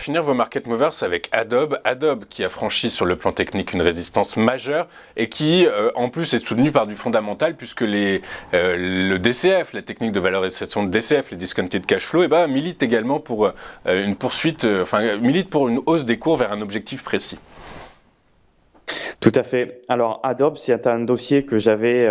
finir vos market movers avec Adobe. Adobe qui a franchi sur le plan technique une résistance majeure et qui en plus est soutenu par du fondamental puisque le DCF, la technique de valorisation de DCF, les discounted cash flow, milite également pour une poursuite, milite pour une hausse des cours vers un objectif précis. Tout à fait. Alors, Adobe, c'est un dossier que j'avais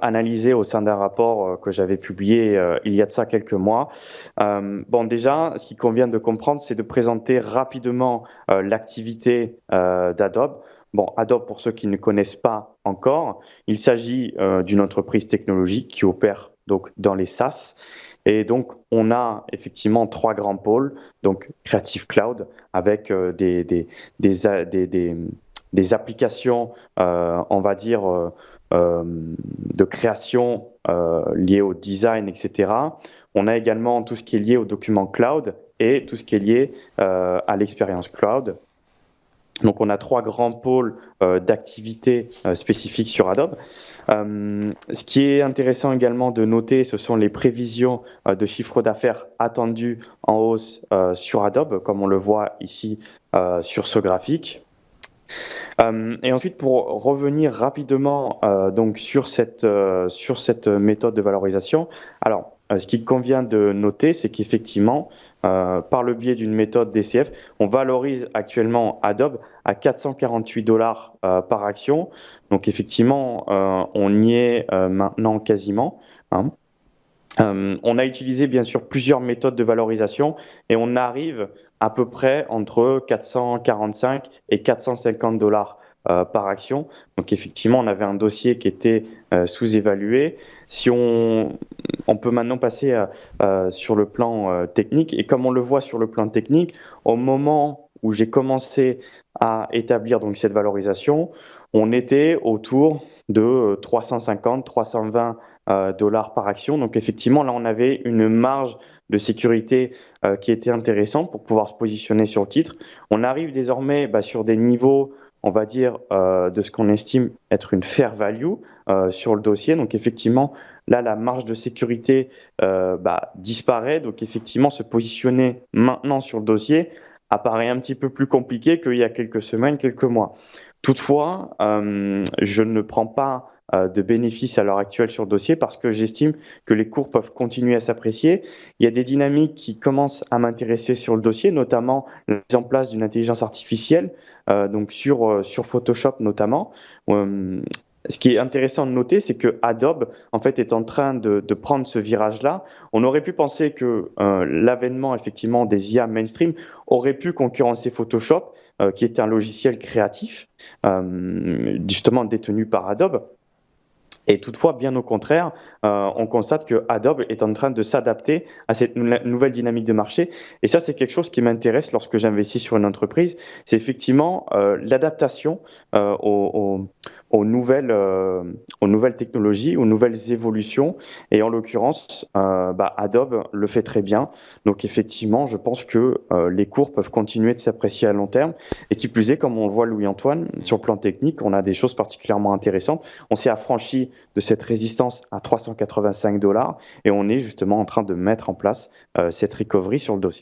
analysé au sein d'un rapport que j'avais publié il y a de ça quelques mois. Bon, déjà, ce qu'il convient de comprendre, c'est de présenter rapidement l'activité d'Adobe. Bon, Adobe, pour ceux qui ne connaissent pas encore, il s'agit d'une entreprise technologique qui opère donc dans les SaaS. Et donc, on a effectivement trois grands pôles, donc Creative Cloud avec des applications, on va dire, de création liées au design, etc. On a également tout ce qui est lié au document cloud et tout ce qui est lié à l'expérience cloud. Donc, on a trois grands pôles d'activités spécifiques sur Adobe. Ce qui est intéressant également de noter, ce sont les prévisions de chiffre d'affaires attendues en hausse sur Adobe, comme on le voit ici sur ce graphique. Et ensuite, pour revenir rapidement donc sur cette méthode de valorisation, alors ce qu'il convient de noter, c'est qu'effectivement, par le biais d'une méthode DCF, on valorise actuellement Adobe à 448 $ par action. Donc effectivement, on y est maintenant quasiment, hein. On a utilisé bien sûr plusieurs méthodes de valorisation et on arrive à peu près entre 445 et 450 $ par action. Donc effectivement, on avait un dossier qui était sous-évalué. Si on peut maintenant passer sur le plan technique, et comme on le voit sur le plan technique, au moment où j'ai commencé à établir donc cette valorisation, on était autour de 350-320 $ par action. Donc effectivement, là, on avait une marge de sécurité qui était intéressante pour pouvoir se positionner sur le titre. On arrive désormais sur des niveaux, on va dire, de ce qu'on estime être une fair value sur le dossier. Donc effectivement, là, la marge de sécurité disparaît. Donc effectivement, se positionner maintenant sur le dossier apparaît un petit peu plus compliqué qu'il y a quelques semaines, quelques mois. Toutefois, je ne prends pas de bénéfices à l'heure actuelle sur le dossier parce que j'estime que les cours peuvent continuer à s'apprécier. Il y a des dynamiques qui commencent à m'intéresser sur le dossier, notamment la mise en place d'une intelligence artificielle, donc sur Photoshop notamment. Ce qui est intéressant de noter, c'est que Adobe, en fait, est en train de prendre ce virage-là. On aurait pu penser que l'avènement, effectivement, des IA mainstream aurait pu concurrencer Photoshop, qui est un logiciel créatif, justement détenu par Adobe. Et toutefois, bien au contraire, on constate que Adobe est en train de s'adapter à cette nouvelle dynamique de marché. Et ça, c'est quelque chose qui m'intéresse lorsque j'investis sur une entreprise. C'est effectivement l'adaptation aux nouvelles technologies, aux nouvelles évolutions. Et en l'occurrence, Adobe le fait très bien. Donc effectivement, je pense que les cours peuvent continuer de s'apprécier à long terme. Et qui plus est, comme on le voit Louis-Antoine, sur le plan technique, on a des choses particulièrement intéressantes. On s'est affranchi de cette résistance à 385 $ et on est justement en train de mettre en place cette recovery sur le dossier.